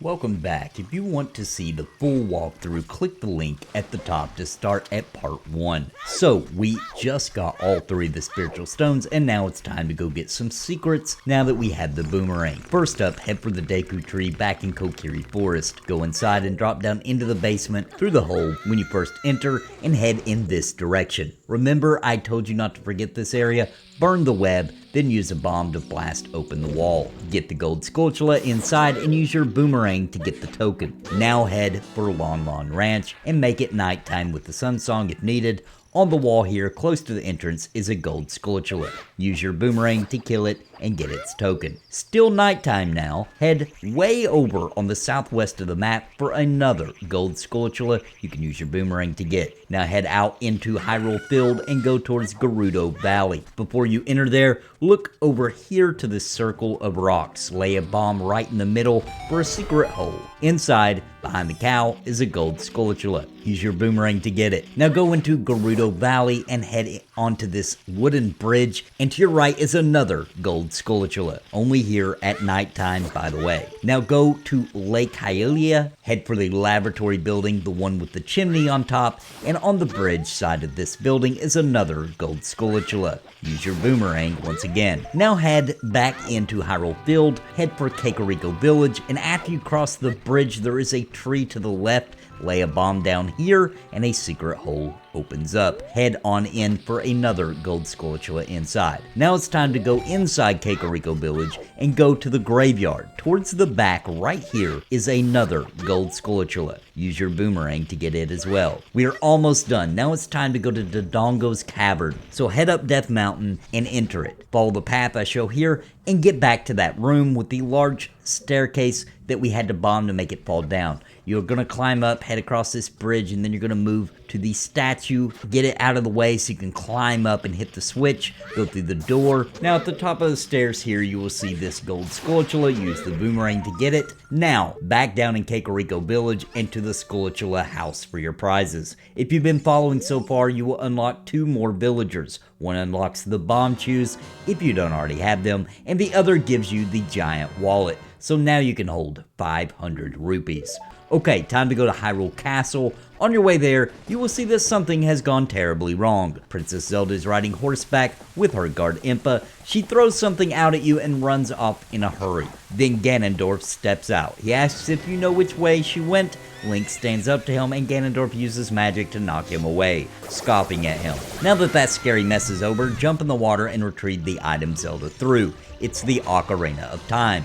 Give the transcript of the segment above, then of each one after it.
Welcome back. If you want to see the full walkthrough, click the link at the top to start at part 1. So, we just got all 3 of the spiritual stones, and now it's time to go get some secrets now that we have the boomerang. First up, head for the Deku Tree back in Kokiri Forest. Go inside and drop down into the basement through the hole when you first enter and head in this direction. Remember, I told you not to forget this area? Burn the web, then use a bomb to blast open the wall. Get the gold skulltula inside and use your boomerang to get the token. Now head for Lon Lon Ranch and make it nighttime with the sun song if needed. On the wall here, close to the entrance, is a gold skulltula. Use your boomerang to kill it and get its token. Still nighttime now, head way over on the southwest of the map for another gold skulltula you can use your boomerang to get. Now head out into Hyrule Field and go towards Gerudo Valley. Before you enter there, look over here to the circle of rocks. Lay a bomb right in the middle for a secret hole. Inside, behind the cow, is a gold skulltula. Use your boomerang to get it. Now go into Gerudo Valley and head onto this wooden bridge, and to your right is another gold skulltula, only here at nighttime, by the way. Now go to Lake Hylia, head for the laboratory building, the one with the chimney on top, and on the bridge side of this building is another gold skulltula. Use your boomerang once again. Now head back into Hyrule Field, head for Kokiri Village, and after you cross the bridge there is a tree to the left. Lay a bomb down here, and a secret hole opens up. Head on in for another gold skulltula inside. Now it's time to go inside Kokiri Village and go to the graveyard. Towards the back, right here, is another gold skulltula. Use your boomerang to get it as well. We are almost done. Now it's time to go to Dodongo's Cavern. So head up Death Mountain and enter it. Follow the path I show here and get back to that room with the large staircase that we had to bomb to make it fall down. You're going to climb up, head across this bridge, and then you're going to move to the statue, get it out of the way so you can climb up and hit the switch, go through the door. Now at the top of the stairs here, you will see this gold skulltula. Use the boomerang to get it. Now, back down in Kokiri Village and to the skulltula house for your prizes. If you've been following so far, you will unlock 2 more villagers. One unlocks the bomb chews, if you don't already have them, and the other gives you the giant wallet. So now you can hold 500 rupees. Okay, time to go to Hyrule Castle. On your way there, you will see that something has gone terribly wrong. Princess Zelda is riding horseback with her guard Impa. She throws something out at you and runs off in a hurry. Then Ganondorf steps out. He asks if you know which way she went. Link stands up to him and Ganondorf uses magic to knock him away, scoffing at him. Now that scary mess is over, jump in the water and retrieve the item Zelda threw. It's the Ocarina of Time.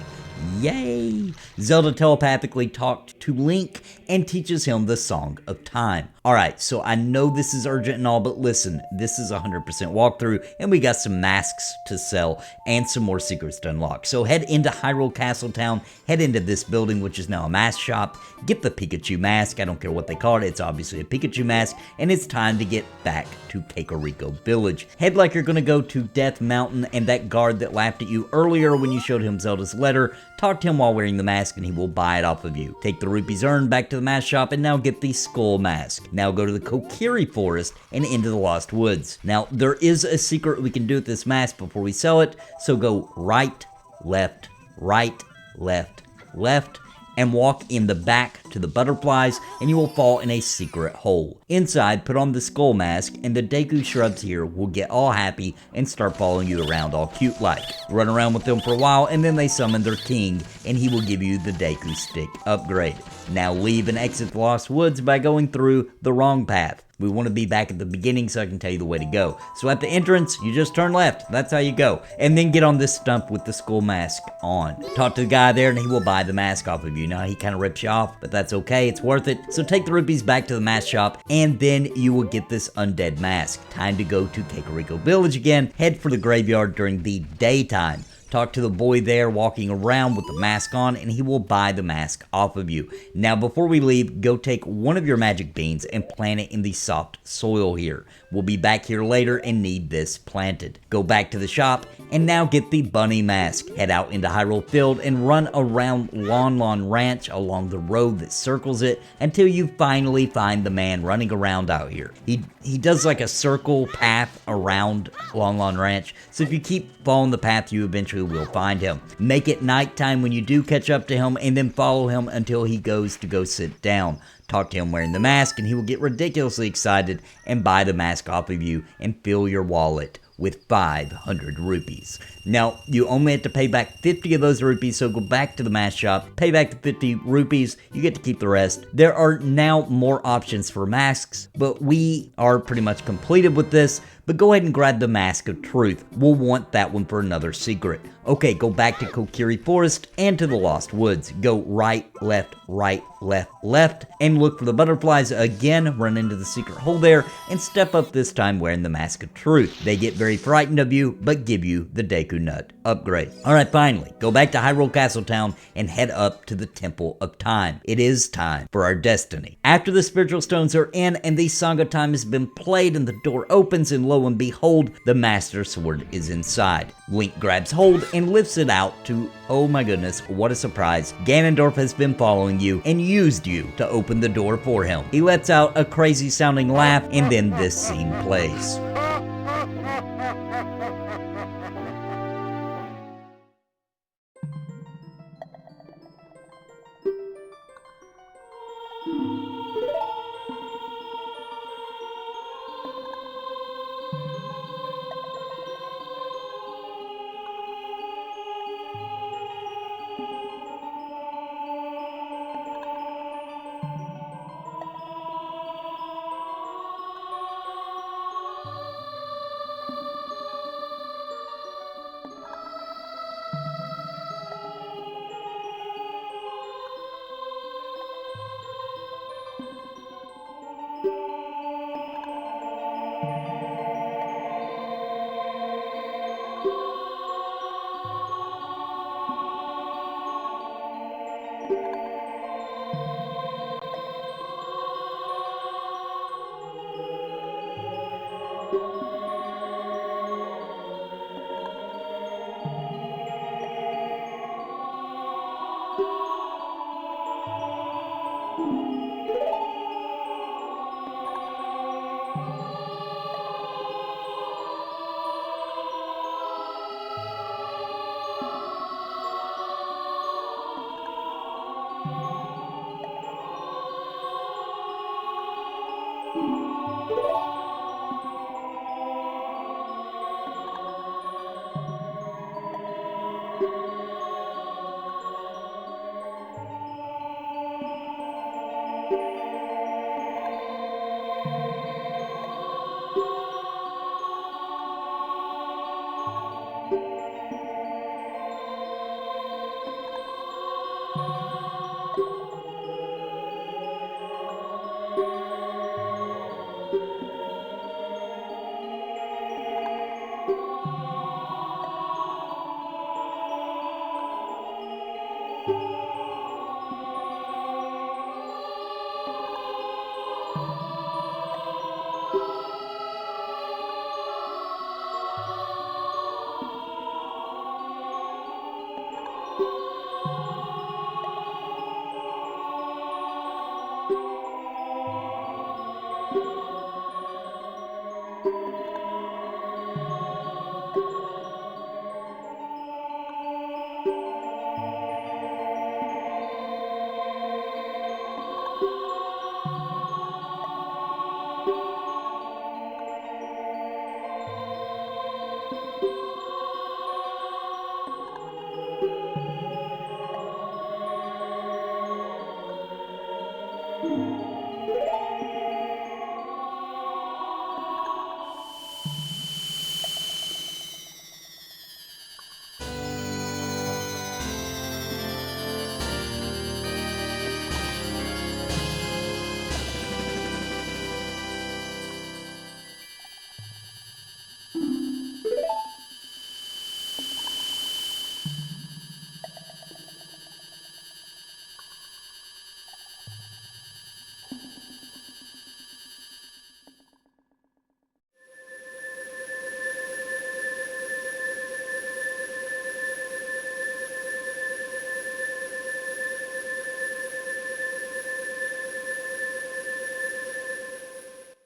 Yay! Zelda telepathically talked to Link and teaches him the Song of Time. Alright, so I know this is urgent and all, but listen, this is a 100% walkthrough, and we got some masks to sell and some more secrets to unlock. So head into Hyrule Castle Town, head into this building, which is now a mask shop, get the Pikachu mask. I don't care what they call it, it's obviously a Pikachu mask, and it's time to get back to Kokiri Village. Head like you're gonna go to Death Mountain, and that guard that laughed at you earlier when you showed him Zelda's letter, talk to him while wearing the mask and he will buy it off of you. Take the rupees earned back to the mask shop and now get the skull mask. Now go to the Kokiri Forest and into the Lost Woods. Now there is a secret we can do with this mask before we sell it, so go right, left, left, and walk in the back to the butterflies and you will fall in a secret hole. Inside, put on the skull mask and the Deku shrubs here will get all happy and start following you around all cute like. Run around with them for a while and then they summon their king and he will give you the Deku stick upgrade. Now leave and exit the Lost Woods by going through the wrong path. We want to be back at the beginning so I can tell you the way to go. So at the entrance, you just turn left. That's how you go. And then get on this stump with the skull mask on. Talk to the guy there and he will buy the mask off of you. Now he kind of rips you off, but that's okay. It's worth it. So take the rupees back to the mask shop and then you will get this undead mask. Time to go to Kokiri Village again. Head for the graveyard during the daytime. Talk to the boy there walking around with the mask on and he will buy the mask off of you. Now before we leave, go take one of your magic beans and plant it in the soft soil here. We'll be back here later and need this planted. Go back to the shop and now get the bunny mask. Head out into Hyrule Field and run around Lon Lon Ranch along the road that circles it until you finally find the man running around out here. He does like a circle path around Lon Lon Ranch, so if you keep following the path you eventually Deku will find him. Make it nighttime when you do catch up to him, and then follow him until he goes to go sit down. Talk to him wearing the mask, and he will get ridiculously excited and buy the mask off of you and fill your wallet with 500 rupees. Now, you only have to pay back 50 of those rupees, so go back to the mask shop, pay back the 50 rupees, you get to keep the rest. There are now more options for masks, but we are pretty much completed with this. But go ahead and grab the Mask of Truth. We'll want that one for another secret. Okay, go back to Kokiri Forest and to the Lost Woods. Go right, left, left, and look for the butterflies again, run into the secret hole there, and step up this time wearing the Mask of Truth. They get very frightened of you, but give you the Deku Nut upgrade. Alright, finally, go back to Hyrule Castle Town and head up to the Temple of Time. It is time for our destiny. After the spiritual stones are in and the Song of Time has been played and the door opens, and lo and behold, the Master Sword is inside. Link grabs hold and lifts it out to, oh my goodness, what a surprise. Ganondorf has been following you and used you to open the door for him. He lets out a crazy sounding laugh, and then this scene plays.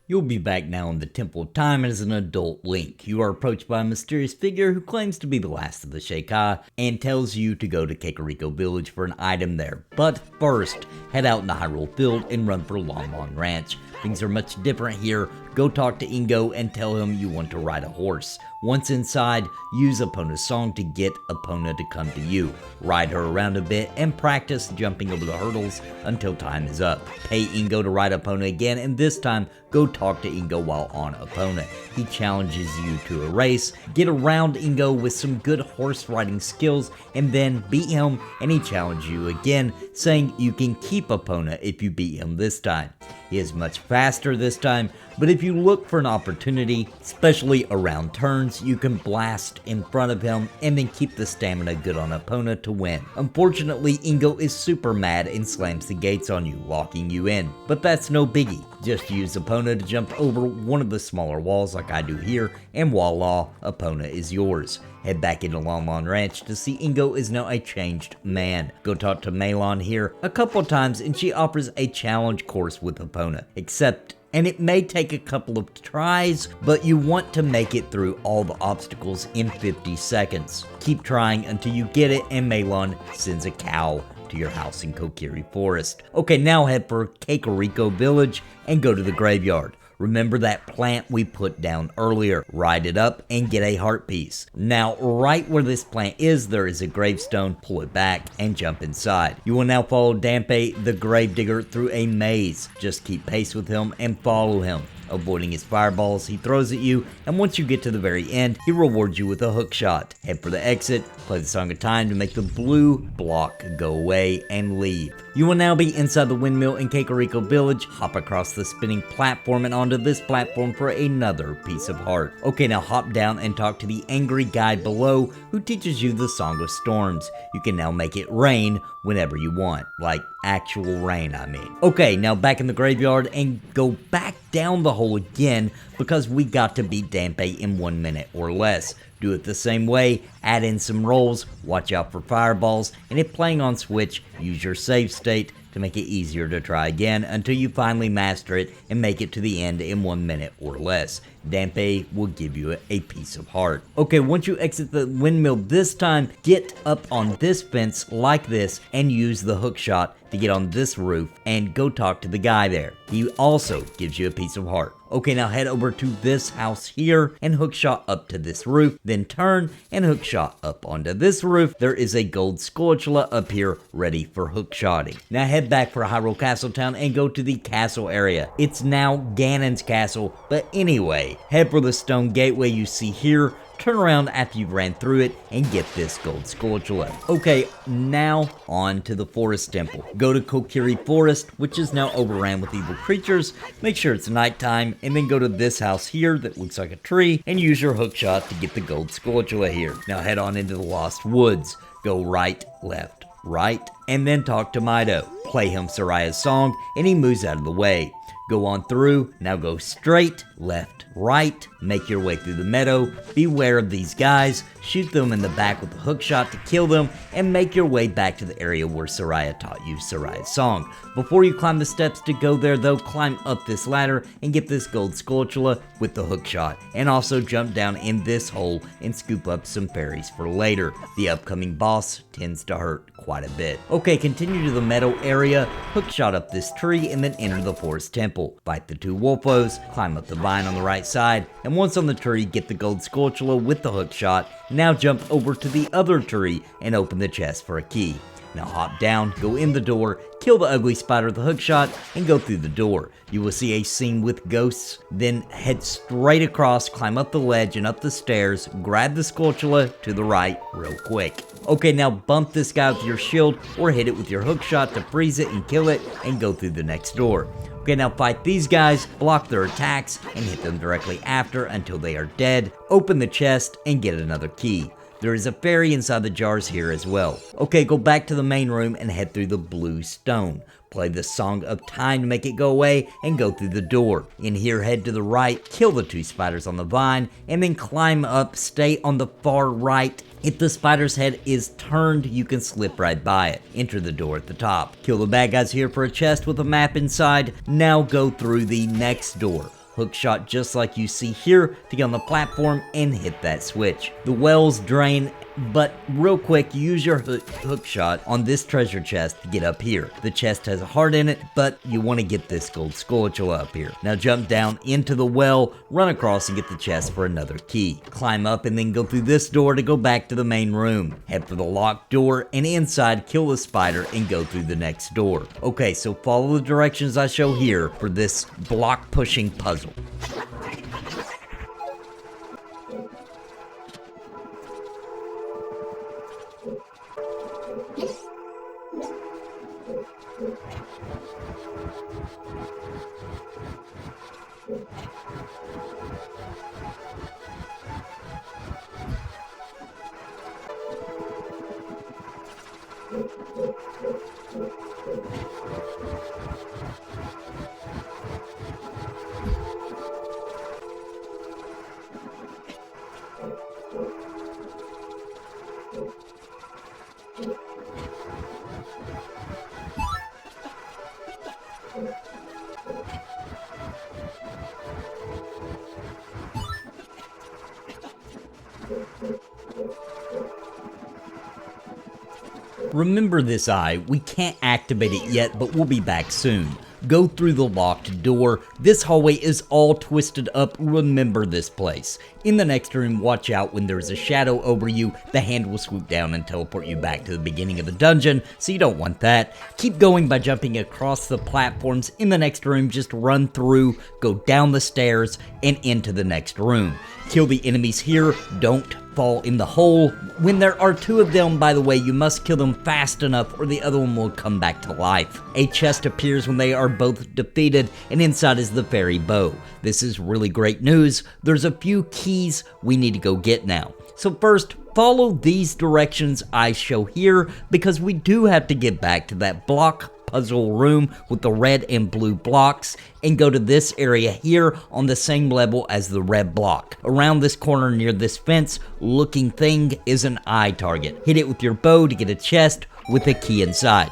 You'll be back now in the Temple of Time as an adult Link. You are approached by a mysterious figure who claims to be the last of the Sheikah and tells you to go to Kokiri Village for an item there. But first, head out in the Hyrule Field and run for Lon Lon Ranch. Things are much different here. Go talk to Ingo and tell him you want to ride a horse. Once inside, use Epona's song to get Epona to come to you. Ride her around a bit and practice jumping over the hurdles until time is up. Pay Ingo to ride Epona again, and this time, go talk to Ingo while on Epona. He challenges you to a race. Get around Ingo with some good horse riding skills, and then beat him, and he challenges you again, saying you can keep Epona if you beat him this time. He is much faster this time, but if you look for an opportunity, especially around turns, you can blast in front of him and then keep the stamina good on Epona to win. Unfortunately, Ingo is super mad and slams the gates on you, locking you in. But that's no biggie. Just use Epona to jump over one of the smaller walls like I do here, and voila, Epona is yours. Head back into Lon Lon Ranch to see Ingo is now a changed man. Go talk to Melon here a couple times and she offers a challenge course with Epona. And it may take a couple of tries, but you want to make it through all the obstacles in 50 seconds. Keep trying until you get it, and Melon sends a cow to your house in Kokiri Forest. Okay, now head for Kokiri Village and go to the graveyard. Remember that plant we put down earlier. Ride it up and get a heart piece. Now, right where this plant is, there is a gravestone. Pull it back and jump inside. You will now follow Dampe, the gravedigger, through a maze. Just keep pace with him and follow him, avoiding his fireballs he throws at you, and once you get to the very end, he rewards you with a hook shot. Head for the exit, play the Song of Time to make the blue block go away, and leave. You will now be inside the windmill in Kokiri Village. Hop across the spinning platform and onto this platform for another piece of heart. Okay, now hop down and talk to the angry guy below who teaches you the Song of Storms. You can now make it rain whenever you want. Like actual rain, I mean. Okay, now back in the graveyard and go back down the hole again because we got to beat Dampe in 1 minute or less. Do it the same way, add in some rolls, watch out for fireballs, and if playing on Switch, use your save state to make it easier to try again until you finally master it and make it to the end in 1 minute or less. Dampe will give you a piece of heart. Okay, once you exit the windmill this time, get up on this fence like this and use the hook shot to get on this roof and go talk to the guy there. He also gives you a piece of heart. Okay, now head over to this house here and hookshot up to this roof, then turn and hookshot up onto this roof. There is a gold skulltula up here ready for hookshotting. Now head back for Hyrule Castle Town and go to the castle area. It's now Ganon's castle, but anyway, head for the stone gateway you see here. Turn around after you've ran through it and get this gold skulltula. Okay, now on to the forest temple. Go to Kokiri Forest, which is now overran with evil creatures. Make sure it's nighttime, and then go to this house here that looks like a tree, and use your hookshot to get the gold skulltula here. Now head on into the Lost Woods. Go right, left, right, and then talk to Mido. Play him Soraya's song, and he moves out of the way. Go on through, now go straight, left, right, make your way through the meadow, beware of these guys, shoot them in the back with a hook shot to kill them, and make your way back to the area where Soraya taught you Soraya's song. Before you climb the steps to go there though, climb up this ladder and get this gold skulltula with the hook shot, and also jump down in this hole and scoop up some fairies for later. The upcoming boss tends to hurt quite a bit. Okay, continue to the meadow area, hookshot up this tree, and then enter the forest temple. Fight the two wolfos, climb up the vine on the right side, and once on the tree, get the gold skulltula with the hookshot. Now jump over to the other tree and open the chest for a key. Now hop down, go in the door, kill the ugly spider with the hookshot, and go through the door. You will see a scene with ghosts, then head straight across, climb up the ledge and up the stairs, grab the skulltula to the right real quick. Okay, now bump this guy with your shield or hit it with your hookshot to freeze it and kill it, and go through the next door. Okay, now fight these guys, block their attacks, and hit them directly after until they are dead. Open the chest and get another key. There is a fairy inside the jars here as well. Okay, go back to the main room and head through the blue stone. Play the Song of Time to make it go away and go through the door. In here, head to the right, kill the two spiders on the vine, and then climb up, stay on the far right. If the spider's head is turned, you can slip right by it. Enter the door at the top. Kill the bad guys here for a chest with a map inside. Now go through the next door. hook shot just like you see here to get on the platform and hit that switch. The wells drain, but real quick, use your hook shot on this treasure chest to get up here. The chest has a heart in it, but you want to get this gold skulltula up here. Now jump down into the well, run across and get the chest for another key. Climb up and then go through this door to go back to the main room. Head for the locked door and inside kill the spider and go through the next door. Okay, so follow the directions I show here for this block pushing puzzle. Remember this eye, we can't activate it yet, but we'll be back soon. Go through the locked door. This hallway is all twisted up. Remember this place. In the next room, watch out when there's a shadow over you. The hand will swoop down and teleport you back to the beginning of the dungeon, so you don't want that. Keep going by jumping across the platforms. In the next room, just run through, go down the stairs, and into the next room. Kill the enemies here. Don't fall in the hole. When there are two of them, by the way, you must kill them fast enough or the other one will come back to life. A chest appears when they are both defeated, and inside is the fairy bow. This is really great news. There's a few keys we need to go get now. So first, follow these directions I show here because we do have to get back to that block puzzle room with the red and blue blocks and go to this area here on the same level as the red block. Around this corner near this fence looking thing is an eye target. Hit it with your bow to get a chest with a key inside.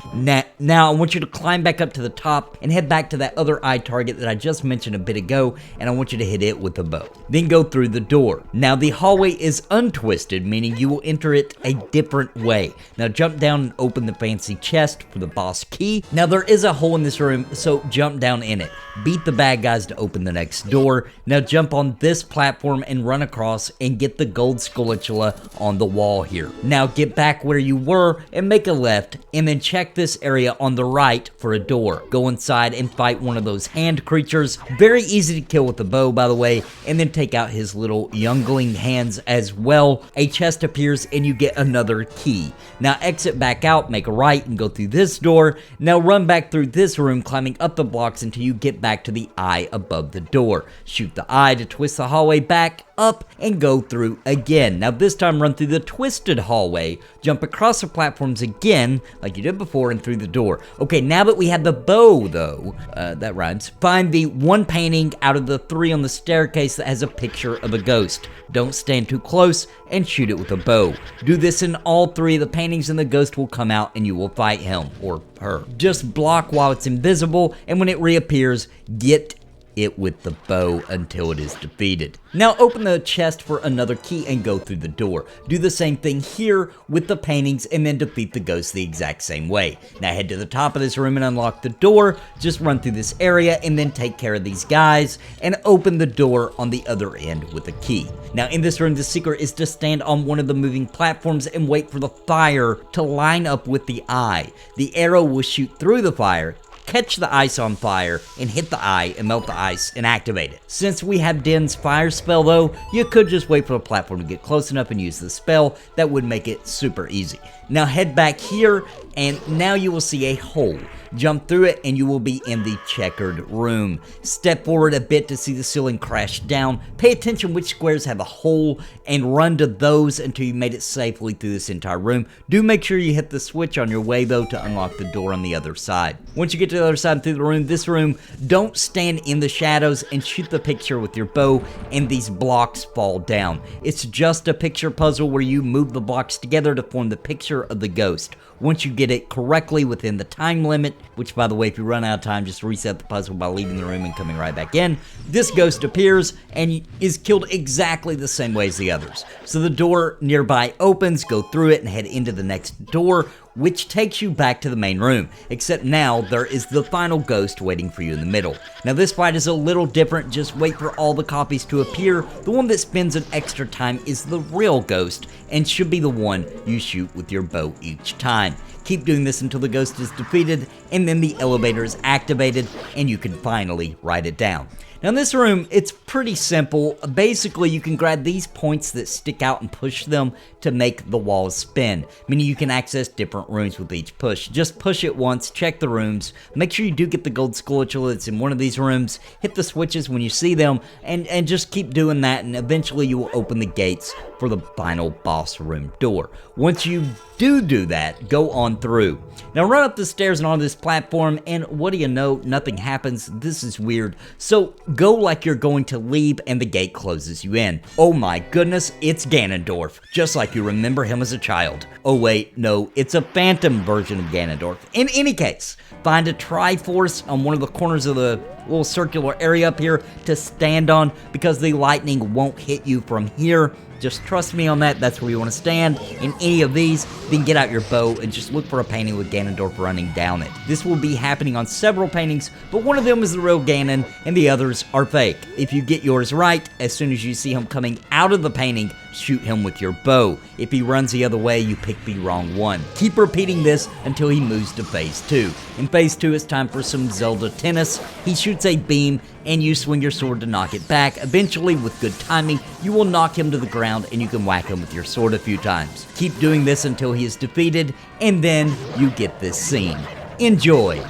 Now I want you to climb back up to the top and head back to that other eye target that I just mentioned a bit ago, and I want you to hit it with a bow. Then go through the door. Now the hallway is untwisted, meaning you will enter it a different way. Now jump down and open the fancy chest for the boss key. Now there is a hole in this room, so jump down in it. Beat the bad guys to open the next door. Now jump on this platform and run across and get the gold skulltula on the wall here. Now get back where you were and make a left, and then check this area on the right for a door. Go inside and fight one of those hand creatures. Very easy to kill with the bow, by the way, and then take out his little youngling hands as well. A chest appears and you get another key. Now exit back out, make a right, and go through this door. Now run back through this room, climbing up the blocks until you get back to the eye above the door. Shoot the eye to twist the hallway back up and go through again. Now this time run through the twisted hallway, jump across the platforms again like you did before and through the door. Okay, now that we have the bow though, that rhymes, find the one painting out of the 3 on the staircase that has a picture of a ghost. Don't stand too close and shoot it with a bow. Do this in all 3 of the paintings and the ghost will come out and you will fight him or her. Just block while it's invisible, and when it reappears, get it with the bow until it is defeated. Now open the chest for another key and go through the door. Do the same thing here with the paintings and then defeat the ghost the exact same way. Now head to the top of this room and unlock the door. Just run through this area and then take care of these guys and open the door on the other end with a key. Now in this room, the secret is to stand on one of the moving platforms and wait for the fire to line up with the eye. The arrow will shoot through the fire, catch the ice on fire, and hit the eye and melt the ice and activate it. Since we have Den's fire spell though, you could just wait for the platform to get close enough and use the spell. That would make it super easy. Now head back here and now you will see a hole. Jump through it and you will be in the checkered room. Step forward a bit to see the ceiling crash down. Pay attention which squares have a hole and run to those until you made it safely through this entire room. Do make sure you hit the switch on your way though to unlock the door on the other side. Once you get to the other side and through the room, this room, don't stand in the shadows and shoot the picture with your bow and these blocks fall down. It's just a picture puzzle where you move the blocks together to form the picture of the ghost. Once you get it correctly within the time limit, which by the way, if you run out of time, just reset the puzzle by leaving the room and coming right back in, this ghost appears and is killed exactly the same way as the others. So the door nearby opens, go through it and head into the next door, which takes you back to the main room, except now there is the final ghost waiting for you in the middle. Now this fight is a little different, just wait for all the copies to appear. The one that spends an extra time is the real ghost, and should be the one you shoot with your bow each time. Keep doing this until the ghost is defeated, and then the elevator is activated, and you can finally write it down. Now in this room, it's pretty simple. Basically, you can grab these points that stick out and push them to make the walls spin, meaning you can access different rooms with each push. Just push it once, check the rooms, make sure you do get the gold skulltula that's in one of these rooms, hit the switches when you see them, and just keep doing that, and eventually you will open the gates for the final boss room door. Once you do that, go on through. Now run up the stairs and onto this platform, and what do you know, nothing happens. This is weird. So go like you're going to leave and the gate closes you in. Oh my goodness, it's Ganondorf, just like you remember him as a child. Oh wait, no, it's a phantom version of Ganondorf. In any case, find a Triforce on one of the corners of the little circular area up here to stand on, because the lightning won't hit you from here. Just trust me on that. That's where you want to stand. In any of these, then get out your bow and just look for a painting with Ganondorf running down it. This will be happening on several paintings, but one of them is the real Ganon and the others are fake. If you get yours right, as soon as you see him coming out of the painting, shoot him with your bow. If he runs the other way, you pick the wrong one. Keep repeating this until he moves to phase 2. In phase 2, it's time for some Zelda tennis. He shoots a beam and you swing your sword to knock it back. Eventually, with good timing, you will knock him to the ground and you can whack him with your sword a few times. Keep doing this until he is defeated, and then you get this scene. Enjoy!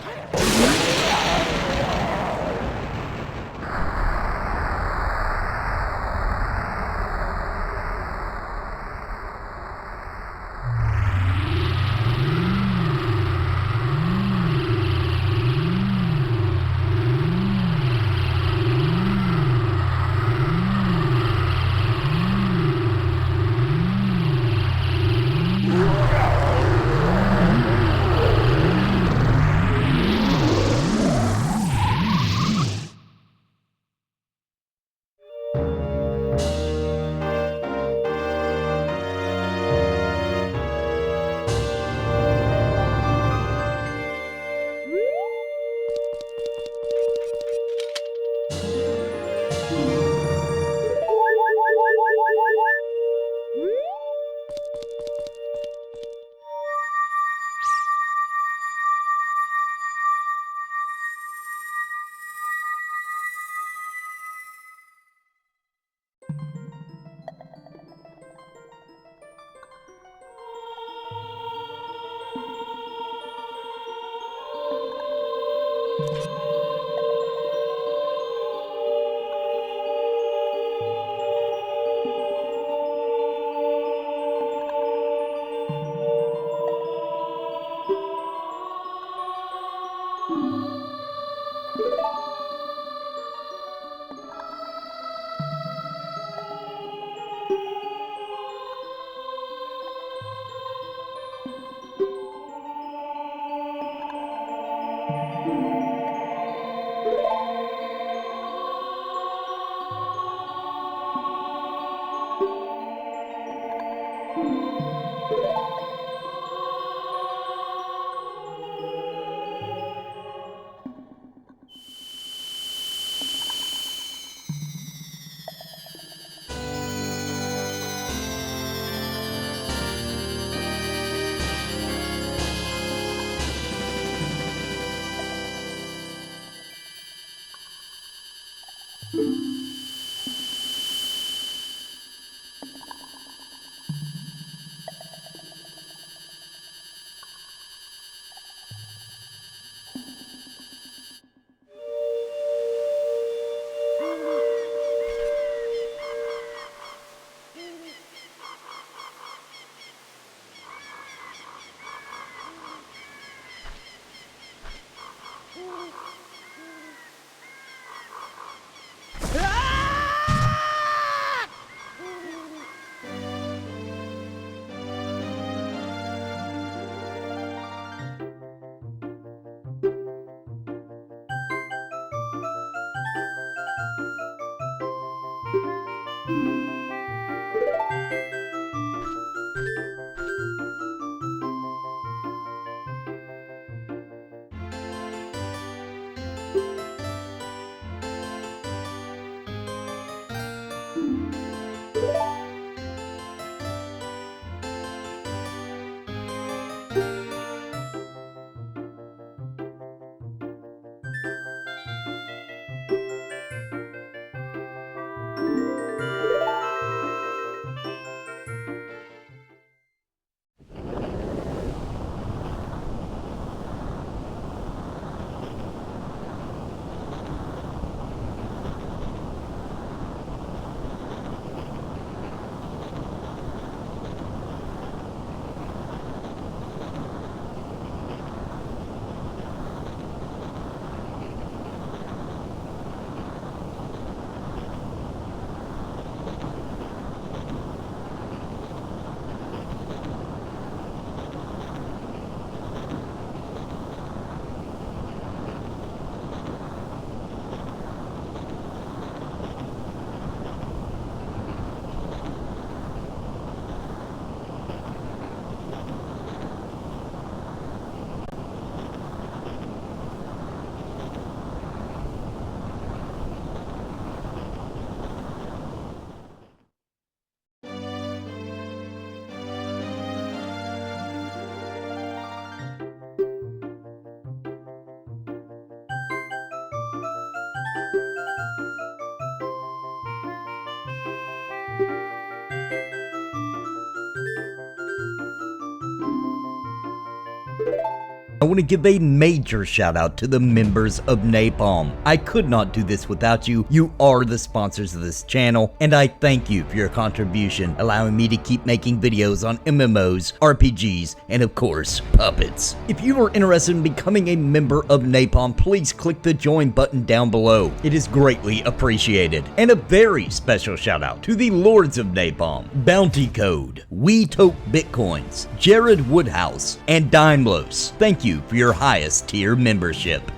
I want to give a major shout out to the members of Napalm. I could not do this without you. You are the sponsors of this channel, and I thank you for your contribution, allowing me to keep making videos on MMOs, RPGs, and of course, puppets. If you are interested in becoming a member of Napalm, please click the join button down below. It is greatly appreciated. And a very special shout out to the Lords of Napalm, Bounty Code, We Tote Bitcoins, Jared Woodhouse, and Daimlos. Thank you for your highest tier membership.